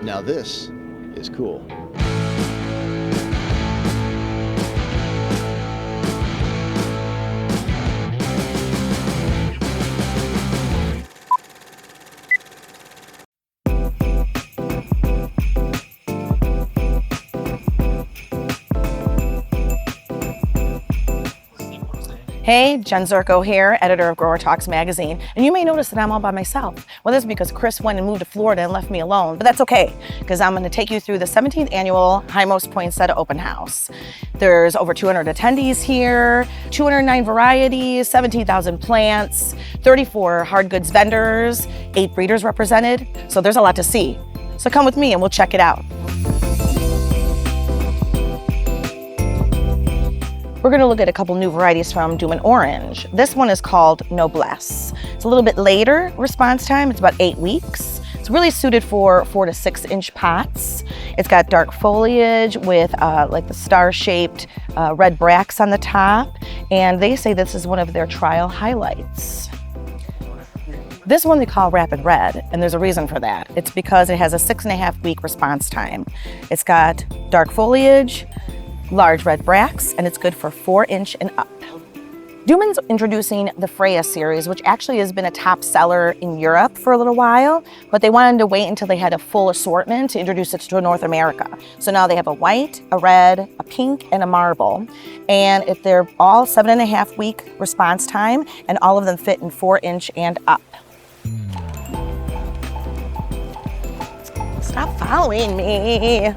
Now this is cool. Hey, Jen Zurko here, editor of Growertalks magazine, and you may notice that I'm all by myself. Well, that's because Chris went and moved to Florida and left me alone, but that's okay, because I'm going to take you through the 17th annual Heimos Poinsettia Open House. There's over 200 attendees here, 209 varieties, 17,000 plants, 34 hard goods vendors, 8 breeders represented, so there's a lot to see. So come with me and we'll check it out. We're going to look at a couple new varieties from Doom and Orange. This one is called Novelties. It's a little bit later response time. It's about 8 weeks. It's really suited for 4 to 6 inch pots. It's got dark foliage with like the star-shaped red bracts on the top. And they say this is one of their trial highlights. This one they call Rapid Red, and there's a reason for that. It's because it has a 6.5 week response time. It's got dark foliage, large red bracts, and it's good for 4 inch and up. Dooman's introducing the Freya series, which actually has been a top seller in Europe for a little while, but they wanted to wait until they had a full assortment to introduce it to North America. So now they have a white, a red, a pink, and a marble. And if they're all 7.5 week response time, and all of them fit in 4 inch and up. Stop following me.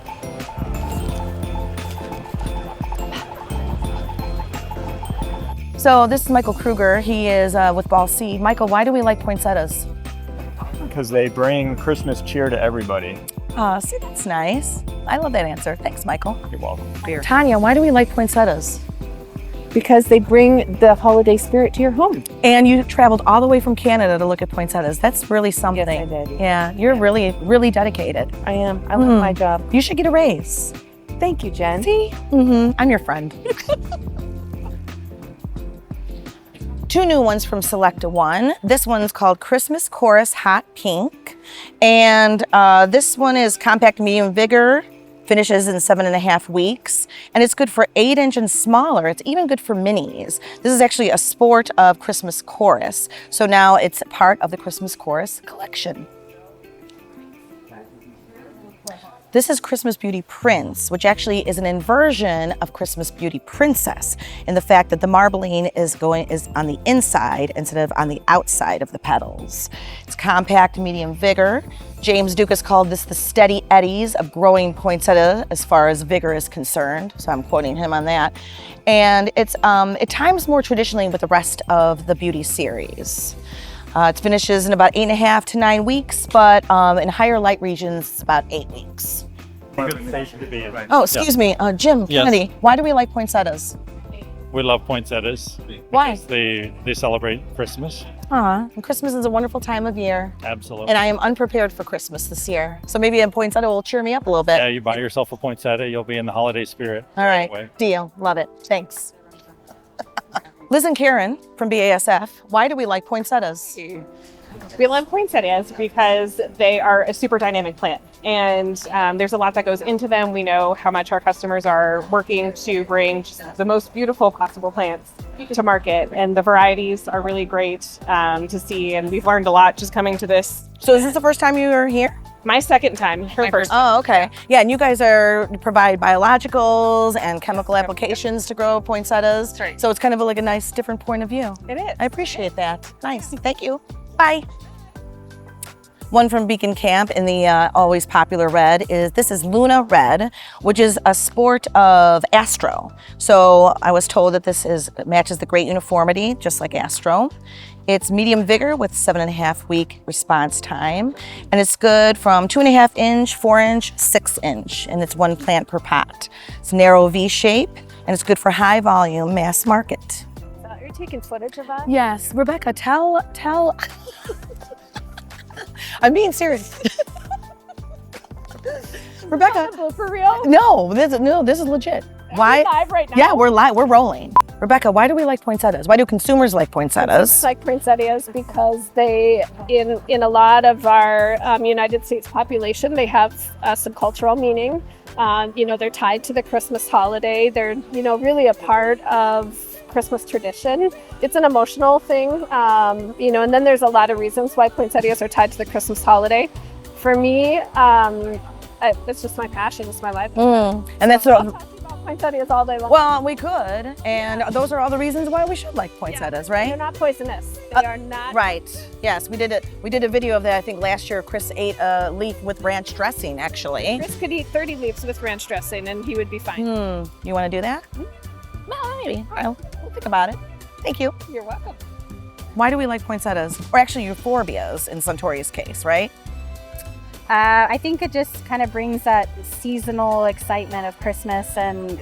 So this is Michael Krueger. He is with Ball Seed. Michael, why do we like poinsettias? Because they bring Christmas cheer to everybody. See, that's nice. I love that answer. Thanks, Michael. You're welcome. Tanya, why do we like poinsettias? Because they bring the holiday spirit to your home. And you traveled all the way from Canada to look at poinsettias. That's really something. Yes, I did. Yeah, you're really, really dedicated. I am. I love my job. You should get a raise. Thank you, Jen. See? I'm your friend. 2 new ones from Selecta One. This one's called Christmas Chorus Hot Pink. And this one is compact medium vigor, finishes in 7.5 weeks. And it's good for 8 inch and smaller. It's even good for minis. This is actually a sport of Christmas Chorus. So now it's part of the Christmas Chorus collection. This is Christmas Beauty Prince, which actually is an inversion of Christmas Beauty Princess in the fact that the marbling is on the inside instead of on the outside of the petals. It's compact, medium vigor. James Dukas called this the steady eddies of growing poinsettia as far as vigor is concerned. So I'm quoting him on that. And it times more traditionally with the rest of the beauty series. It finishes in about 8.5 to 9 weeks, but in higher light regions, it's about 8 weeks. Oh, excuse me, Jim Kennedy, why do we like poinsettias? We love poinsettias. Why? They celebrate Christmas. And Christmas is a wonderful time of year. Absolutely. And I am unprepared for Christmas this year. So maybe a poinsettia will cheer me up a little bit. Yeah, you buy yourself a poinsettia, you'll be in the holiday spirit. All right, deal, love it, thanks. Liz and Karen from BASF, why do we like poinsettias? We love poinsettias because they are a super dynamic plant, and there's a lot that goes into them. We know how much our customers are working to bring the most beautiful possible plants to market, and the varieties are really great to see, and we've learned a lot just coming to this. So is this the first time you were here? My second time, her first. Oh, okay. Yeah, and you guys provide biologicals and chemical applications to grow poinsettias. That's right. So it's kind of like a nice different point of view. It is. I appreciate that. Nice, thank you. Bye. One from Beacon Camp in the always popular red this is Luna Red, which is a sport of Astro. So I was told that this matches the great uniformity, just like Astro. It's medium vigor with 7.5 week response time, and it's good from 2.5 inch, 4 inch, 6 inch, and it's 1 plant per pot. It's narrow V shape, and it's good for high volume mass market. You're taking footage of that? Yes, Rebecca, tell. I'm being serious. Rebecca. For real? No, this is legit. Why? Live right now? Yeah, we're live. We're rolling. Rebecca, why do we like poinsettias? Why do consumers like poinsettias? Like poinsettias because they, in a lot of our United States population, they have some cultural meaning. They're tied to the Christmas holiday. They're, really a part of Christmas tradition. It's an emotional thing, and then there's a lot of reasons why poinsettias are tied to the Christmas holiday. For me, it's just my passion. It's my life. And that's I'll talk about poinsettias all day long. well, we could, and those are all the reasons why we should like poinsettias, right? They're not poisonous. They are not. Right. Yes, we did it. We did a video of that. I think last year, Chris ate a leaf with ranch dressing. Actually, Chris could eat 30 leaves with ranch dressing, and he would be fine. You want to do that? Well, maybe. We'll think about it. Thank you. You're welcome. Why do we like poinsettias, or actually euphorbias in Suntory's case, right? I think it just kind of brings that seasonal excitement of Christmas and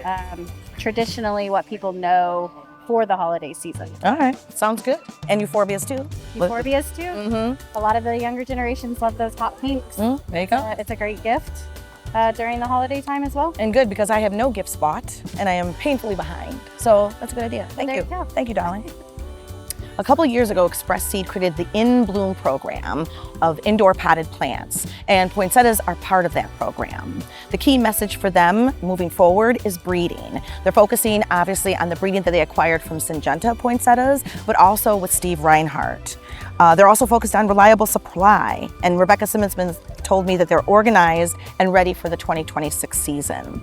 traditionally what people know for the holiday season. All right, sounds good. And euphorbias too. Euphorbias too. A lot of the younger generations love those hot pinks. There you go. It's a great gift during the holiday time as well. And good, because I have no gifts bought and I am painfully behind. So that's a good idea. Thank There you. you go. Thank you, darling. A couple years ago, Express Seed created the In Bloom program of indoor potted plants, and poinsettias are part of that program. The key message for them moving forward is breeding. They're focusing obviously on the breeding that they acquired from Syngenta poinsettias, but also with Steve Reinhardt. They're also focused on reliable supply, and Rebecca Simmonsman told me that they're organized and ready for the 2026 season.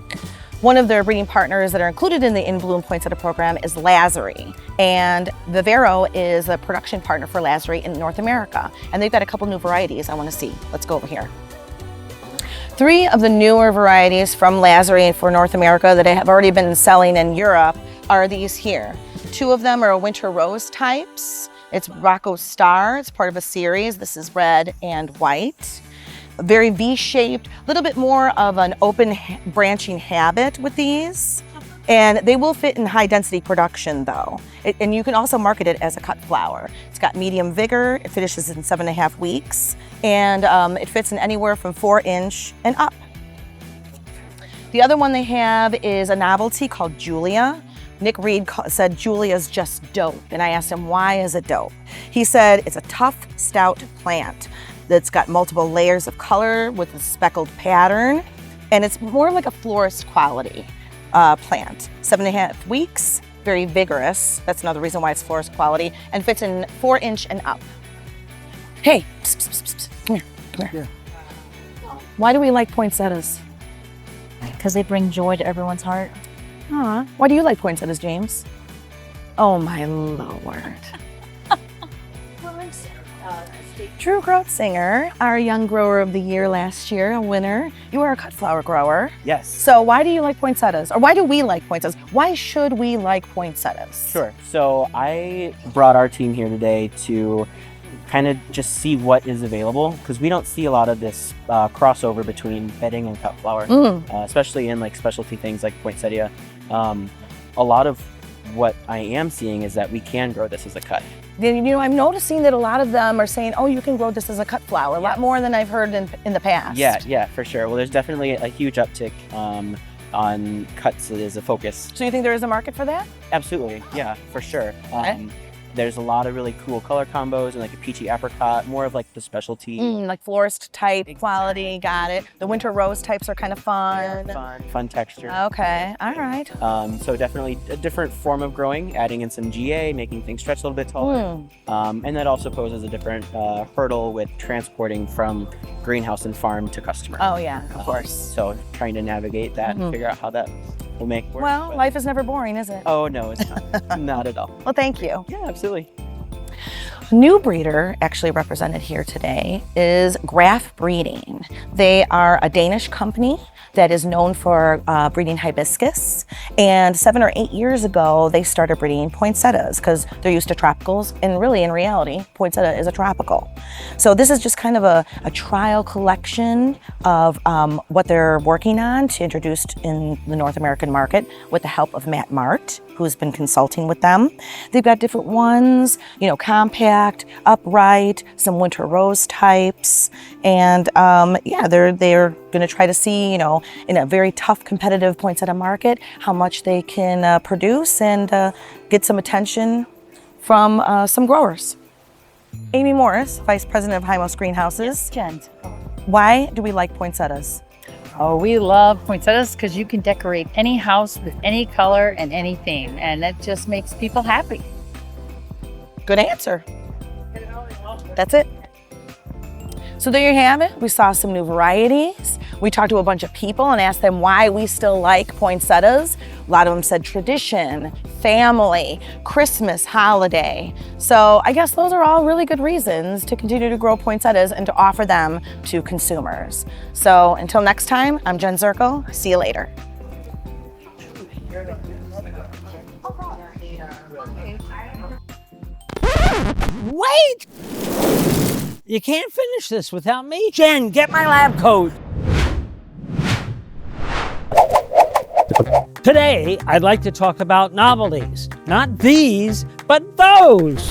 One of their breeding partners that are included in the In Bloom poinsettia program is Lazer, and Vivero is a production partner for Lazer in North America, and they've got a couple new varieties I want to see. Let's go over here. 3 of the newer varieties from Lazer for North America that have already been selling in Europe are these here. 2 of them are winter rose types. It's Rocco Star, it's part of a series. This is red and white. Very V-shaped, a little bit more of an open branching habit with these. And they will fit in high density production though. And you can also market it as a cut flower. It's got medium vigor, it finishes in 7.5 weeks, and it fits in anywhere from 4-inch and up. The other one they have is a novelty called Julia. Nick Reed said Julia's just dope, and I asked him, why is it dope? He said it's a tough, stout plant that's got multiple layers of color with a speckled pattern, and it's more like a florist quality plant. 7.5 weeks, very vigorous. That's another reason why it's florist quality, and fits in 4-inch and up. Hey, psst, psst, psst, psst. Come here. Why do we like poinsettias? Because they bring joy to everyone's heart. Aw, why do you like poinsettias, James? Oh my Lord. Drew Grotsinger, our Young Grower of the Year last year, a winner. You are a cut flower grower. Yes. So why do you like poinsettias? Or why do we like poinsettias? Why should we like poinsettias? Sure. So I brought our team here today to kind of just see what is available, because we don't see a lot of this crossover between bedding and cut flower, especially in like specialty things like poinsettia. A lot of what I am seeing is that we can grow this as a cut. I'm noticing that a lot of them are saying, oh, you can grow this as a cut flower, a lot more than I've heard in the past. Yeah, for sure. Well, there's definitely a huge uptick on cuts as a focus. So you think there is a market for that? Absolutely, yeah, for sure. Okay. There's a lot of really cool color combos and like a peachy apricot, more of like the specialty. Like florist type quality, got it. The winter rose types are kind of fun. Fun texture. Okay, all right. So definitely a different form of growing, adding in some GA, making things stretch a little bit taller. And that also poses a different hurdle with transporting from greenhouse and farm to customer. Oh yeah, of course. So trying to navigate that and figure out how that will make work. Well, life is never boring, is it? Oh no, it's not. Not at all. Well, thank you. Yeah, absolutely. New breeder, actually represented here today, is Graf Breeding. They are a Danish company that is known for breeding hibiscus. And 7 or 8 years ago, they started breeding poinsettias because they're used to tropicals. And really, in reality, poinsettia is a tropical. So this is just kind of a trial collection of what they're working on to introduce in the North American market with the help of Matt Mart, who's been consulting with them. They've got different ones, compact, upright, some winter rose types, and yeah, they're going to try to see, in a very tough competitive poinsettia market, how much they can produce and get some attention from some growers. Amy Morris, Vice President of Heimos Greenhouses. Jen. Why do we like poinsettias? Oh, we love poinsettias because you can decorate any house with any color and any theme, and that just makes people happy. Good answer. That's it. So there you have it. We saw some new varieties. We talked to a bunch of people and asked them why we still like poinsettias. A lot of them said tradition, family, Christmas, holiday. So I guess those are all really good reasons to continue to grow poinsettias and to offer them to consumers. So until next time, I'm Jen Zurko. See you later. Wait! You can't finish this without me. Jen, get my lab coat. Today, I'd like to talk about novelties. Not these, but those.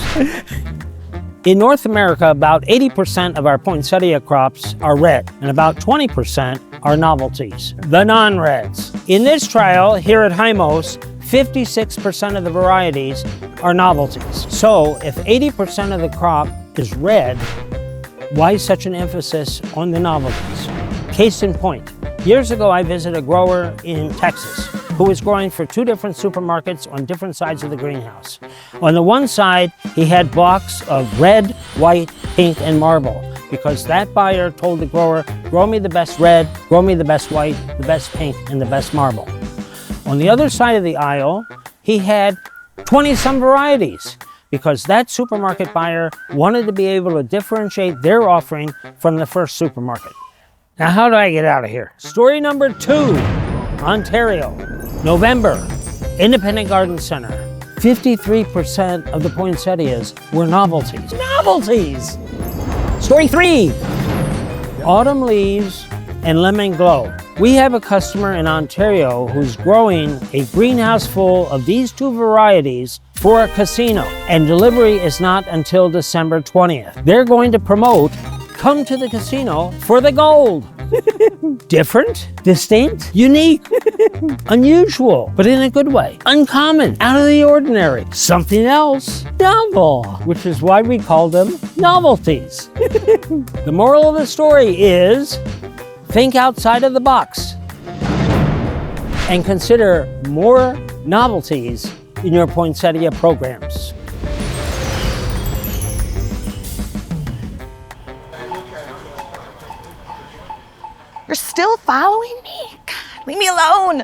In North America, about 80% of our poinsettia crops are red, and about 20% are novelties, the non-reds. In this trial here at Heimos, 56% of the varieties are novelties. So if 80% of the crop is red, why such an emphasis on the novelties? Case in point, years ago I visited a grower in Texas who was growing for 2 different supermarkets on different sides of the greenhouse. On the one side, he had blocks of red, white, pink, and marble, because that buyer told the grower, grow me the best red, grow me the best white, the best pink, and the best marble. On the other side of the aisle, he had 20-some varieties, because that supermarket buyer wanted to be able to differentiate their offering from the first supermarket. Now, how do I get out of here? Story number 2, Ontario, November, Independent Garden Center. 53% of the poinsettias were novelties. Novelties! Story 3, autumn leaves and lemon glow. We have a customer in Ontario who's growing a greenhouse full of these 2 varieties for a casino, and delivery is not until December 20th. They're going to promote, come to the casino for the gold. Different, distinct, unique, unusual, but in a good way. Uncommon, out of the ordinary, something else, novel, which is why we call them novelties. The moral of the story is, think outside of the box and consider more novelties in your poinsettia programs. You're still following me? God, leave me alone.